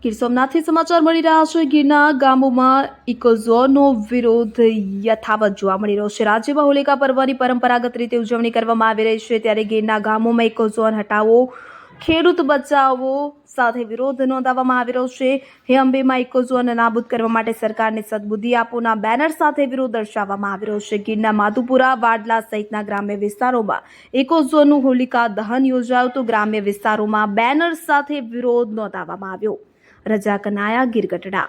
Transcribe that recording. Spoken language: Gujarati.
ગીર સોમનાથથી સમાચાર મળી રહ્યા છે। ગીરના ગામોમાં ઇકોઝોનનો વિરોધ યથાવત જોવા મળી રહ્યો છે। રાજ્યમાં હોલિકા પર્વની પરંપરાગત રીતે ઉજવણી કરવામાં આવી રહી છે, ત્યારે ગીરના ગામોમાં ઇકોઝોન હટાવો, ખેડૂત બચાવો સાથે વિરોધ નોંધાવવામાં આવી રહ્યો છે। હે અંબેમાં ઇકોઝોન નાબૂદ કરવા માટે સરકારને સદબુદ્ધિ આપોના બેનર સાથે વિરોધ દર્શાવવામાં આવી રહ્યો છે। ગીરના માધુપુરા, વાડલા સહિતના ગ્રામ્ય વિસ્તારોમાં ઇકોઝોનનું હોલિકા દહન યોજાયું તો ગ્રામ્ય વિસ્તારોમાં બેનર સાથે વિરોધ નોંધાવવામાં આવ્યો। રજા કનાયા, ગીર ગઢડા।